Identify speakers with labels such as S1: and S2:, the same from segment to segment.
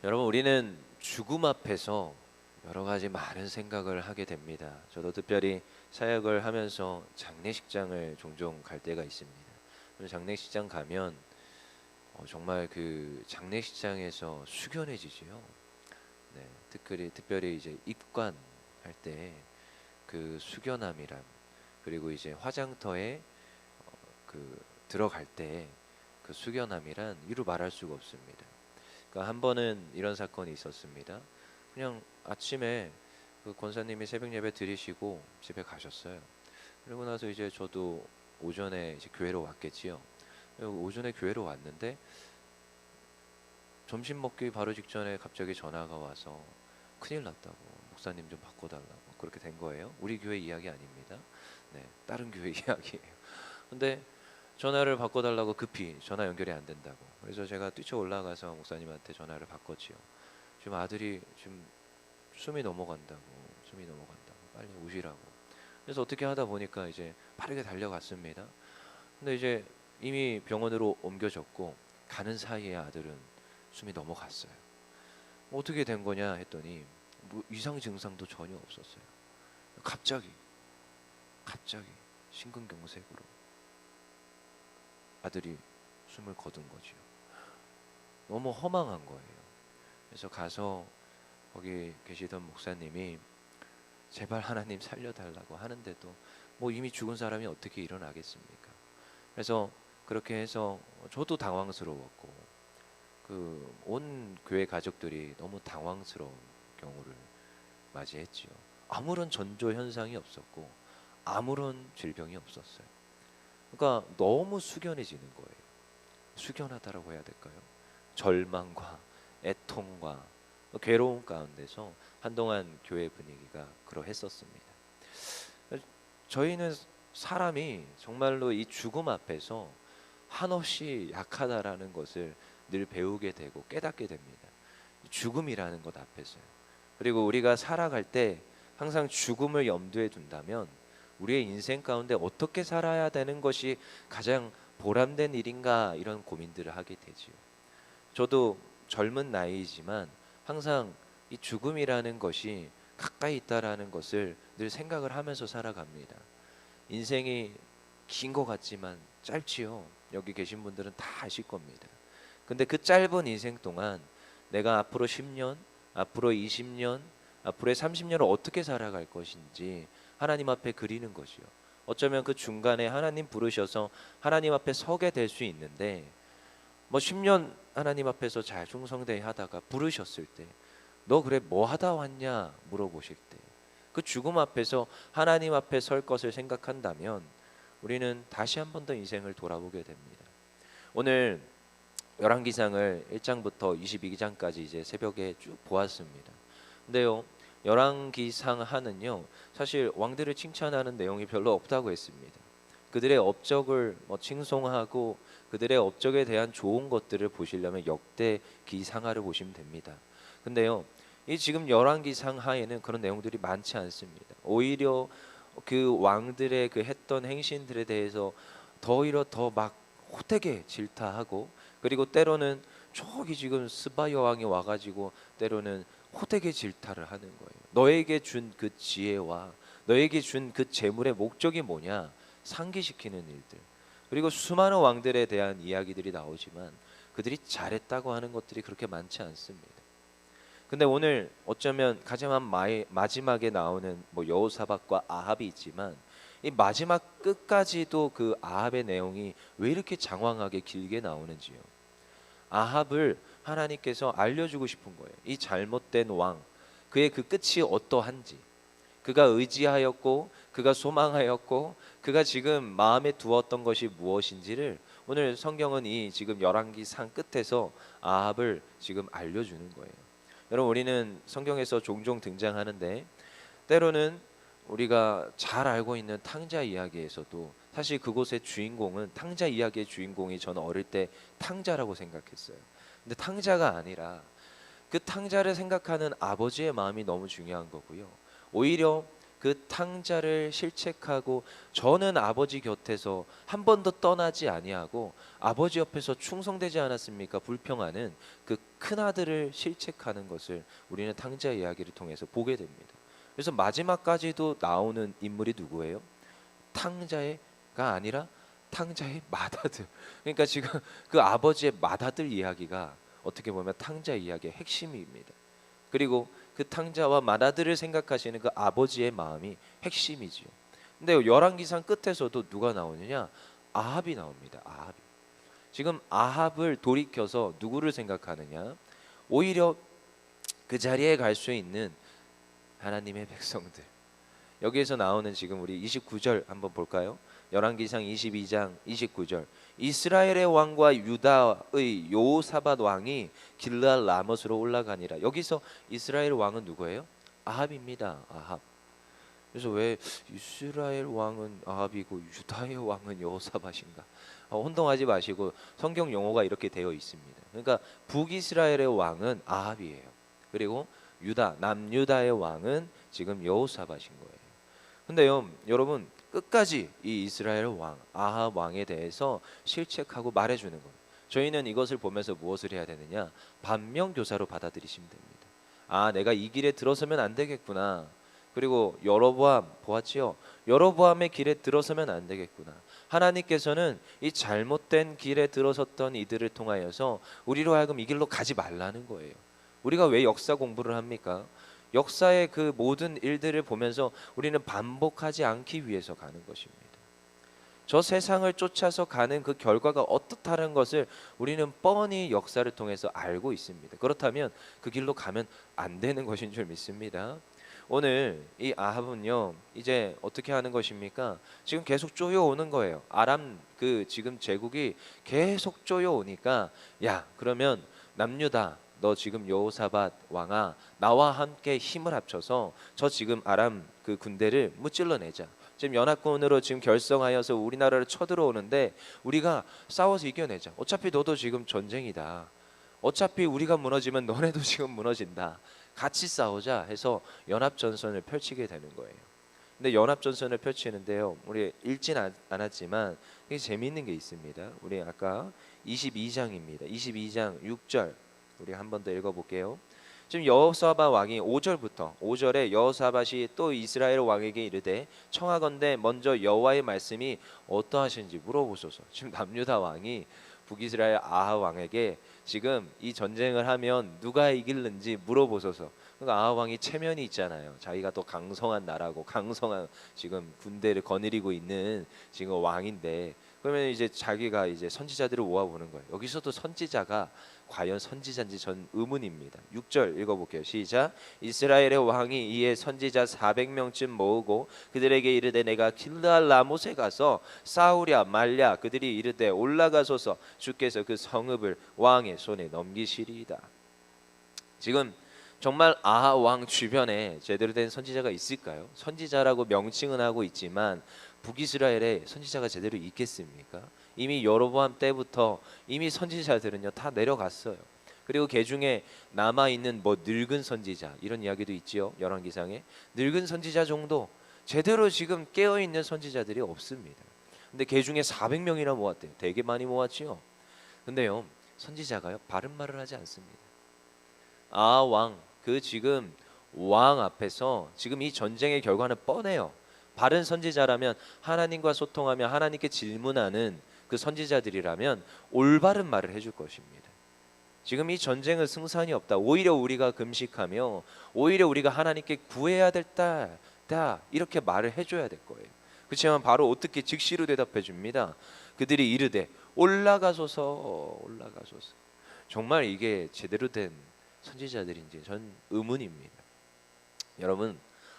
S1: 여러분, 우리는 죽음 앞에서 여러 가지 많은 생각을 하게 됩니다. 저도 특별히 사역을 하면서 장례식장을 종종 갈 때가 있습니다. 장례식장 가면 정말 그 장례식장에서 숙연해지지요. 네, 특별히 이제 입관할 때 그 숙연함이란, 그리고 이제 화장터에 들어갈 때 그 숙연함이란 이루 말할 수가 없습니다. 그러니까 한 번은 이런 사건이 있었습니다. 그냥 아침에 그 권사님이 새벽 예배 드리시고 집에 가셨어요. 그리고 나서 이제 저도 오전에 이제 교회로 왔겠지요. 오전에 교회로 왔는데 점심 먹기 바로 직전에 갑자기 전화가 와서 큰일 났다고, 목사님 좀 바꿔달라고, 그렇게 된 거예요. 우리 교회 이야기 아닙니다. 네, 다른 교회 이야기예요. 근데 전화를 바꿔달라고 급히 전화 연결이 안 된다고. 그래서 제가 뛰쳐 올라가서 목사님한테 전화를 바꿨지요. 지금 아들이 지금 숨이 넘어간다고, 빨리 오시라고. 그래서 어떻게 하다 보니까 이제 빠르게 달려갔습니다. 근데 이제 이미 병원으로 옮겨졌고 가는 사이에 아들은 숨이 넘어갔어요. 어떻게 된 거냐 했더니 뭐 이상 증상도 전혀 없었어요. 갑자기 심근경색으로 아들이 숨을 거둔 거지요. 너무 허망한 거예요. 그래서 가서 거기 계시던 목사님이 제발 하나님 살려달라고 하는데도 뭐 이미 죽은 사람이 어떻게 일어나겠습니까? 그래서 그렇게 해서 저도 당황스러웠고 그 온 교회 가족들이 너무 당황스러운 경우를 맞이했지요. 아무런 전조 현상이 없었고 아무런 질병이 없었어요. 그러니까 너무 숙연해지는 거예요. 숙연하다라고 해야 될까요? 절망과 애통과 괴로움 가운데서 한동안 교회 분위기가 그러했었습니다. 저희는 사람이 정말로 이 죽음 앞에서 한없이 약하다라는 것을 늘 배우게 되고 깨닫게 됩니다. 죽음이라는 것 앞에서요. 그리고 우리가 살아갈 때 항상 죽음을 염두에 둔다면 우리의 인생 가운데 어떻게 살아야 되는 것이 가장 보람된 일인가, 이런 고민들을 하게 되지요. 저도 젊은 나이지만 항상 이 죽음이라는 것이 가까이 있다라는 것을 늘 생각을 하면서 살아갑니다. 인생이 긴 것 같지만 짧지요. 여기 계신 분들은 다 아실 겁니다. 근데 그 짧은 인생 동안 내가 앞으로 10년, 앞으로 20년, 앞으로의 30년을 어떻게 살아갈 것인지 하나님 앞에 그리는 것이요. 어쩌면 그 중간에 하나님 부르셔서 하나님 앞에 서게 될 수 있는데, 뭐 10년 하나님 앞에서 잘 충성되이 하다가 부르셨을 때 너 그래 뭐 하다 왔냐 물어보실 때, 그 죽음 앞에서 하나님 앞에 설 것을 생각한다면 우리는 다시 한 번 더 인생을 돌아보게 됩니다. 오늘 열왕기상을 1장부터 22장까지 이제 새벽에 쭉 보았습니다. 근데요, 열왕기상 하는요, 사실 왕들을 칭찬하는 내용이 별로 없다고 했습니다. 그들의 업적을 칭송하고 그들의 업적에 대한 좋은 것들을 보시려면 역대기상하를 보시면 됩니다. 근데요, 이 지금 열왕기상 하에는 그런 내용들이 많지 않습니다. 오히려 그 왕들의 그 했던 행신들에 대해서 오히려 더 막 호되게 질타하고, 그리고 때로는 저기 지금 스바 여왕이 와가지고 때로는 호되게 질타를 하는 거예요. 너에게 준 그 지혜와 너에게 준 그 재물의 목적이 뭐냐, 상기시키는 일들. 그리고 수많은 왕들에 대한 이야기들이 나오지만 그들이 잘했다고 하는 것들이 그렇게 많지 않습니다. 근데 오늘 어쩌면 가장 마지막에 나오는 뭐 여호사밧과 아합이 있지만 이 마지막 끝까지도 그 아합의 내용이 왜 이렇게 장황하게 길게 나오는지요. 아합을 하나님께서 알려주고 싶은 거예요. 이 잘못된 왕, 그의 그 끝이 어떠한지, 그가 의지하였고 그가 소망하였고 그가 지금 마음에 두었던 것이 무엇인지를 오늘 성경은 이 지금 열왕기상 끝에서 아합을 지금 알려주는 거예요. 여러분, 우리는 성경에서 종종 등장하는데 때로는 우리가 잘 알고 있는 탕자 이야기에서도 사실 그곳의 주인공은, 탕자 이야기의 주인공이 저는 어릴 때 탕자라고 생각했어요. 근데 탕자가 아니라 그 탕자를 생각하는 아버지의 마음이 너무 중요한 거고요. 오히려 그 탕자를 실책하고 저는 아버지 곁에서 한 번도 떠나지 아니하고 아버지 옆에서 충성되지 않았습니까? 불평하는 그 큰아들을 실책하는 것을 우리는 탕자 이야기를 통해서 보게 됩니다. 그래서 마지막까지도 나오는 인물이 누구예요? 탕자가 아니라 탕자의 맏아들. 그러니까 지금 그 아버지의 맏아들 이야기가 어떻게 보면 탕자 이야기의 핵심입니다. 그리고 그 탕자와 맏아들을 생각하시는 그 아버지의 마음이 핵심이지요. 근데 열왕기상 끝에서도 누가 나오느냐? 아합이 나옵니다. 아합이. 지금 아합을 돌이켜서 누구를 생각하느냐? 오히려 그 자리에 갈 수 있는 하나님의 백성들. 여기에서 나오는 지금 우리 29절 한번 볼까요? 열왕기상 22장 29절. 이스라엘의 왕과 유다의 여호사밧 왕이 길르앗 라못으로 올라가니라. 여기서 이스라엘 왕은 누구예요? 아합입니다. 아합. 그래서 왜 이스라엘 왕은 아합이고 유다의 왕은 여호사밧인가? 혼동하지 마시고 성경 용어가 이렇게 되어 있습니다. 그러니까 북이스라엘의 왕은 아합이에요. 그리고 유다 남유다의 왕은 지금 여호사밧인 거예요. 근데요, 여러분 끝까지 이 이스라엘 왕 아합 왕에 대해서 실책하고 말해주는 거예요. 저희는 이것을 보면서 무엇을 해야 되느냐? 반면교사로 받아들이시면 됩니다. 아, 내가 이 길에 들어서면 안 되겠구나. 그리고 여로보암 보았지요? 여로보암의 길에 들어서면 안 되겠구나. 하나님께서는 이 잘못된 길에 들어섰던 이들을 통하여서 우리로 하여금 이 길로 가지 말라는 거예요. 우리가 왜 역사 공부를 합니까? 역사의 그 모든 일들을 보면서 우리는 반복하지 않기 위해서 가는 것입니다. 저 세상을 쫓아서 가는 그 결과가 어떻다는 것을 우리는 뻔히 역사를 통해서 알고 있습니다. 그렇다면 그 길로 가면 안 되는 것인 줄 믿습니다. 오늘 이 아합은요, 이제 어떻게 하는 것입니까? 지금 계속 쪼여오는 거예요. 아람 그 지금 제국이 계속 쪼여오니까, 야, 그러면 남유다 너 지금 여호사밧 왕아, 나와 함께 힘을 합쳐서 저 지금 아람 그 군대를 무찔러내자. 지금 연합군으로 지금 결성하여서 우리나라를 쳐들어오는데 우리가 싸워서 이겨내자. 어차피 너도 지금 전쟁이다. 어차피 우리가 무너지면 너네도 지금 무너진다. 같이 싸우자 해서 연합전선을 펼치게 되는 거예요. 근데 연합전선을 펼치는데요, 우리 읽진 않았지만 되게 재미있는 게 있습니다. 우리 아까 22장입니다. 22장 6절 우리 한 번 더 읽어볼게요. 지금 여호사밧 왕이 5절에 여호사밧이 또 이스라엘 왕에게 이르되 청하건대 먼저 여호와의 말씀이 어떠하신지 물어보소서. 지금 남유다 왕이 북이스라엘 아합 왕에게 지금 이 전쟁을 하면 누가 이길는지 물어보소서. 그러니까 아합 왕이 체면이 있잖아요. 자기가 또 강성한 나라고 강성한 지금 군대를 거느리고 있는 지금 왕인데, 그러면 이제 자기가 이제 선지자들을 모아보는 거예요. 여기서도 선지자가 과연 선지자인지 전 의문입니다. 6절 읽어볼게요. 시작. 이스라엘의 왕이 이에 선지자 400명쯤 모으고 그들에게 이르되 내가 길르앗 라못에 가서 싸우랴 말랴. 그들이 이르되 올라가소서. 주께서 그 성읍을 왕의 손에 넘기시리이다. 지금 정말 아합 왕 주변에 제대로 된 선지자가 있을까요? 선지자라고 명칭은 하고 있지만 북이스라엘에 선지자가 제대로 있겠습니까? 이미 여로보암 때부터 이미 선지자들은요 다 내려갔어요. 그리고 그 중에 남아 있는 뭐 늙은 선지자 이런 이야기도 있지요. 열왕기상에 늙은 선지자 정도 제대로 지금 깨어 있는 선지자들이 없습니다. 근데 그 중에 400명이나 모았대요. 되게 많이 모았지요. 근데요 선지자가요 바른 말을 하지 않습니다. 아 왕, 그 지금 왕 앞에서 지금 이 전쟁의 결과는 뻔해요. 바른 선지자라면 하나님과 소통하며 하나님께 질문하는 그 선지자들이라면 올바른 말을 해줄 것입니다. 지금 이 전쟁은 승산이 없다. 오히려 우리가 금식하며 오히려 우리가 하나님께 구해야 될 때다. 이렇게 말을 해줘야 될 거예요. 그렇지만 바로 어떻게 즉시로 대답해 줍니다. 그들이 이르되 올라가소서 올라가소서. 정말 이게 제대로 된 선지자들인지 전 의문입니다. 여러분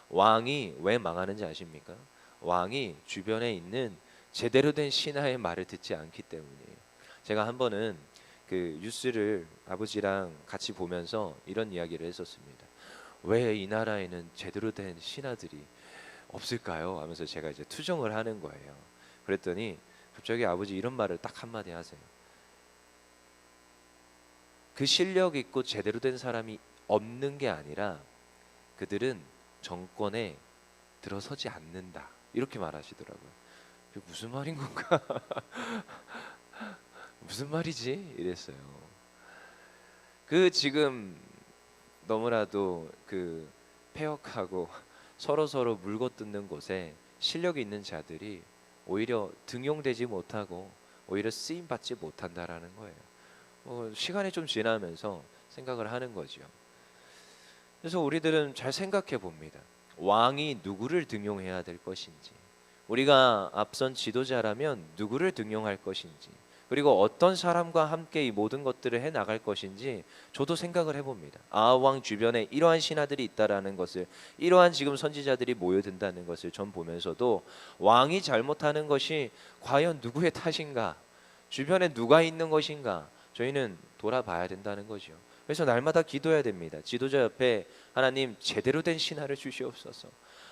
S1: 왕이 왜 망하는지 아십니까? 왕이 주변에 있는 제대로 된 신하의 말을 듣지 않기 때문이에요. 제가 한 번은 그 뉴스를 아버지랑 같이 보면서 이런 이야기를 했었습니다. 왜 이 나라에는 제대로 된 신하들이 없을까요? 하면서 제가 이제 투정을 하는 거예요. 그랬더니 갑자기 아버지 이런 말을 딱 한마디 하세요. 그 실력 있고 제대로 된 사람이 없는 게 아니라 그들은 정권에 들어서지 않는다. 이렇게 말하시더라고요. 그게 무슨 말인 건가? 무슨 말이지? 이랬어요. 그 지금 너무나도 그 폐역하고 서로 물고 뜯는 곳에 실력이 있는 자들이 오히려 등용되지 못하고 오히려 쓰임 받지 못한다라는 거예요. 시간이 좀 지나면서 생각을 하는 거죠. 그래서 우리들은 잘 생각해 봅니다. 왕이 누구를 등용해야 될 것인지, 우리가 앞선 지도자라면 누구를 등용할 것인지, 그리고 어떤 사람과 함께 이 모든 것들을 해 나갈 것인지 저도 생각을 해봅니다. 아하왕 주변에 이러한 신하들이 있다라는 것을, 이러한 지금 선지자들이 모여든다는 것을 전 보면서도 왕이 잘못하는 것이 과연 누구의 탓인가, 주변에 누가 있는 것인가, 저희는 돌아봐야 된다는 거죠. 그래서 날마다 기도해야 됩니다. 지도자 옆에 하나님 제대로 된 신하를 주시옵소서.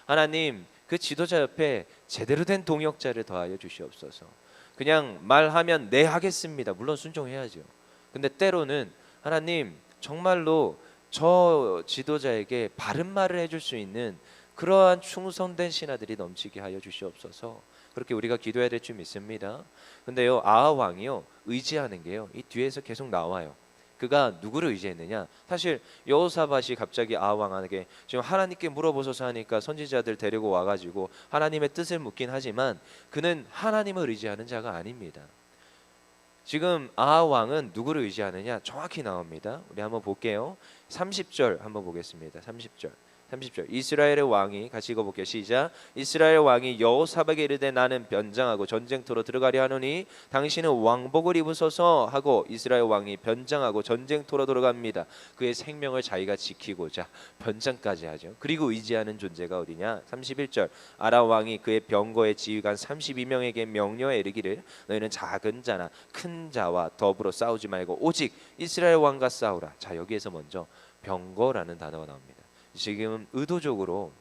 S1: 하나님 그 지도자 옆에 제대로 된 동역자를 더하여 주시옵소서. 그냥 말하면 네 하겠습니다. 물론 순종해야죠. 근데 때로는 하나님 정말로 저 지도자에게 바른 말을 해줄 수 있는 그러한 충성된 신하들이 넘치게 하여 주시옵소서. 그렇게 우리가 기도해야 될 줄 믿습니다. 근데요, 아하 왕이요 의지하는 게요 이 뒤에서 계속 나와요. 그가 누구를 의지했느냐? 사실 여호사밧이 갑자기 아하 왕에게 지금 하나님께 물어보소서 하니까 선지자들 데리고 와가지고 하나님의 뜻을 묻긴 하지만 그는 하나님을 의지하는 자가 아닙니다. 지금 아하 왕은 누구를 의지하느냐? 정확히 나옵니다. 우리 한번 볼게요. 30절 한번 보겠습니다. 30절. 이스라엘의 왕이, 같이 읽어볼게요. 시작. 이스라엘 왕이 여호사밧에게 이르되 나는 변장하고 전쟁터로 들어가려 하노니 당신은 왕복을 입으소서 하고, 이스라엘 왕이 변장하고 전쟁터로 들어갑니다. 그의 생명을 자기가 지키고자 변장까지 하죠. 그리고 의지하는 존재가 어디냐? 31절. 아람 왕이 그의 병거의 지휘관 32명에게 명령에 이르기를 너희는 작은 자나 큰 자와 더불어 싸우지 말고 오직 이스라엘 왕과 싸우라. 자, 여기에서 먼저 병거라는 단어가 나옵니다. 지금 의도적으로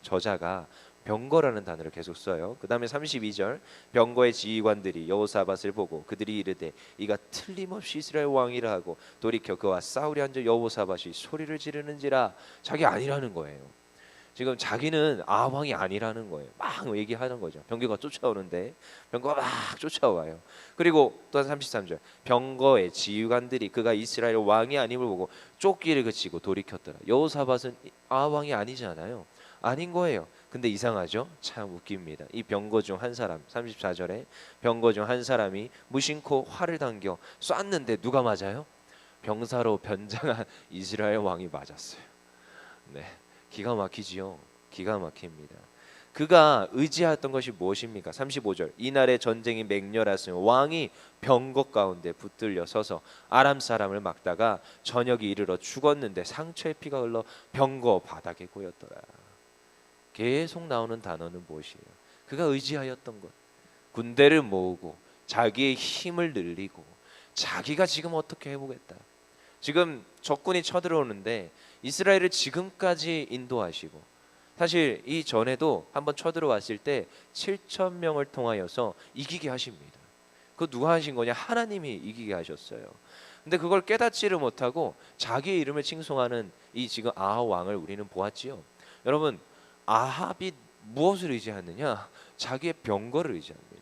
S1: 저자가 병거라는 단어를 계속 써요. 그 다음에 32절. 병거의 지휘관들이 여호사밧을 보고 그들이 이르되 이가 틀림없이 이스라엘 왕이라 하고 돌이켜 그와 싸우려 한즉 여호사밧이 소리를 지르는지라. 자기 아니라는 거예요. 지금 자기는 아왕이 아니라는 거예요. 막 얘기하는 거죠. 병거가 쫓아오는데 병거가 막 쫓아와요. 그리고 또 33절. 병거의 지휘관들이 그가 이스라엘 왕이 아님을 보고 쫓기를 그치고 돌이켰더라. 여호사밧은 아왕이 아니잖아요. 아닌 거예요. 근데 이상하죠? 참 웃깁니다. 이 병거 중 한 사람, 34절에 병거 중 한 사람이 무심코 활을 당겨 쐈는데 누가 맞아요? 병사로 변장한 이스라엘 왕이 맞았어요. 네. 기가 막히지요. 기가 막힙니다. 그가 의지했던 것이 무엇입니까? 35절. 이날의 전쟁이 맹렬했으며 왕이 병거 가운데 붙들려 서서 아람 사람을 막다가 저녁이 이르러 죽었는데 상처의 피가 흘러 병거 바닥에 고였더라. 계속 나오는 단어는 무엇이에요? 그가 의지하였던 것. 군대를 모으고 자기의 힘을 늘리고 자기가 지금 어떻게 해보겠다. 지금 적군이 쳐들어오는데 이스라엘을 지금까지 인도하시고, 사실 이 전에도 한번 쳐들어왔을 때 7천 명을 통하여서 이기게 하십니다. 그거 누가 하신 거냐? 하나님이 이기게 하셨어요. 근데 그걸 깨닫지를 못하고 자기의 이름을 칭송하는 이 지금 아하 왕을 우리는 보았지요. 여러분, 아합이 무엇을 의지하느냐? 자기의 병거를 의지합니다.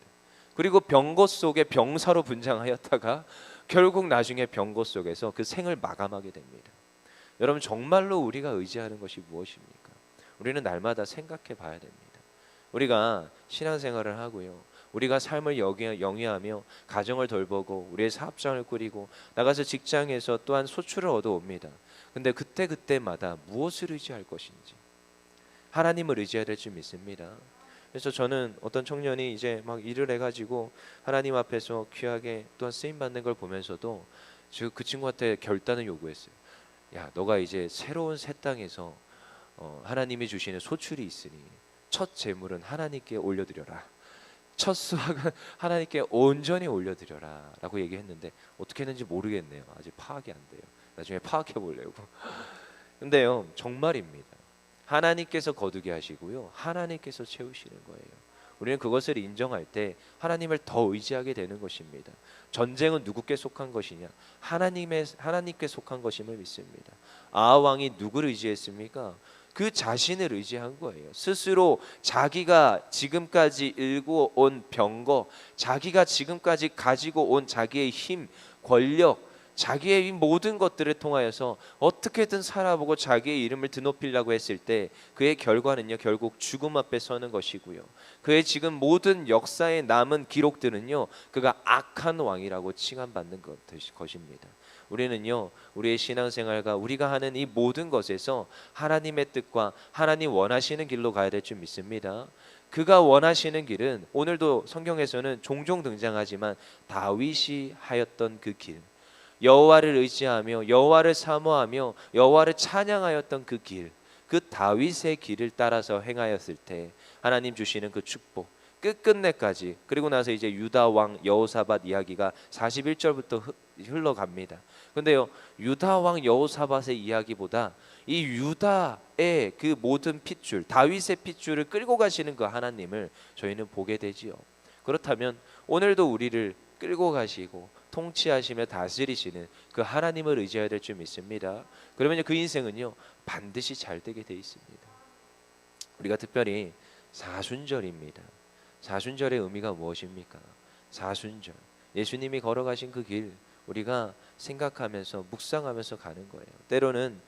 S1: 그리고 병거 속에 병사로 분장하였다가 결국 나중에 병거 속에서 그 생을 마감하게 됩니다. 여러분, 정말로 우리가 의지하는 것이 무엇입니까? 우리는 날마다 생각해 봐야 됩니다. 우리가 신앙생활을 하고요, 우리가 삶을 영위하며 가정을 돌보고 우리의 사업장을 꾸리고 나가서 직장에서 또한 소출을 얻어옵니다. 근데 그때마다 무엇을 의지할 것인지 하나님을 의지해야 될 줄 믿습니다. 그래서 저는 어떤 청년이 이제 막 일을 해가지고 하나님 앞에서 귀하게 또한 쓰임 받는 걸 보면서도 그 친구한테 결단을 요구했어요. 야, 너가 이제 새로운 새 땅에서 하나님이 주시는 소출이 있으니 첫 재물은 하나님께 올려드려라. 첫 수확은 하나님께 온전히 올려드려라 라고 얘기했는데 어떻게 했는지 모르겠네요. 아직 파악이 안 돼요. 나중에 파악해 보려고. 근데요, 정말입니다. 하나님께서 거두게 하시고요, 하나님께서 채우시는 거예요. 우리는 그것을 인정할 때 하나님을 더 의지하게 되는 것입니다. 전쟁은 누구께 속한 것이냐? 하나님께 속한 것임을 믿습니다. 아하 왕이 누구를 의지했습니까? 그 자신을 의지한 거예요. 스스로 자기가 지금까지 일고 온 병거, 자기가 지금까지 가지고 온 자기의 힘, 권력, 자기의 이 모든 것들을 통하여서 어떻게든 살아보고 자기의 이름을 드높이려고 했을 때 그의 결과는요, 결국 죽음 앞에 서는 것이고요. 그의 지금 모든 역사에 남은 기록들은요, 그가 악한 왕이라고 칭함받는 것입니다. 우리는요, 우리의 신앙생활과 우리가 하는 이 모든 것에서 하나님의 뜻과 하나님 원하시는 길로 가야 될 줄 믿습니다. 그가 원하시는 길은 오늘도 성경에서는 종종 등장하지만 다윗이 하였던 그 길, 여호와를 의지하며 여호와를 사모하며 여호와를 찬양하였던 그 길, 그 다윗의 길을 따라서 행하였을 때 하나님 주시는 그 축복 끝끝내까지, 그리고 나서 이제 유다 왕 여호사밧 이야기가 41절부터 흘러갑니다. 근데요, 유다 왕 여호사밧의 이야기보다 이 유다의 그 모든 핏줄, 다윗의 핏줄을 끌고 가시는 그 하나님을 저희는 보게 되지요. 그렇다면 오늘도 우리를 끌고 가시고 통치하시며 다스리시는 그 하나님을 의지해야 될 줄 믿습니다. 그러면 그 인생은요, 반드시 잘 되게 돼 있습니다. 우리가 특별히 사순절입니다. 사순절의 의미가 무엇입니까? 사순절, 예수님이 걸어가신 그 길, 우리가 생각하면서 묵상하면서 가는 거예요. 때로는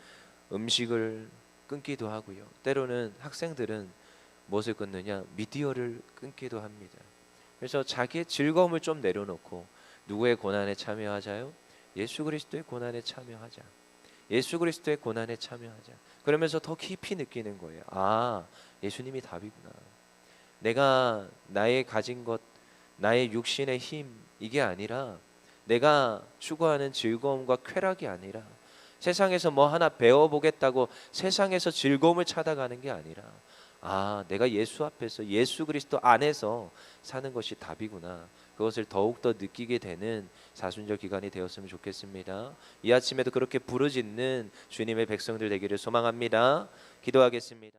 S1: 음식을 끊기도 하고요, 때로는 학생들은 무엇을 끊느냐, 미디어를 끊기도 합니다. 그래서 자기의 즐거움을 좀 내려놓고 누구의 고난에 참여하자요? 예수 그리스도의 고난에 참여하자. 예수 그리스도의 고난에 참여하자. 그러면서 더 깊이 느끼는 거예요. 아, 예수님이 답이구나. 내가 나의 가진 것, 나의 육신의 힘, 이게 아니라, 내가 추구하는 즐거움과 쾌락이 아니라, 세상에서 뭐 하나 배워보겠다고 세상에서 즐거움을 찾아가는 게 아니라, 아, 내가 예수 앞에서 예수 그리스도 안에서 사는 것이 답이구나. 그것을 더욱더 느끼게 되는 사순절 기간이 되었으면 좋겠습니다. 이 아침에도 그렇게 부르짖는 주님의 백성들 되기를 소망합니다. 기도하겠습니다.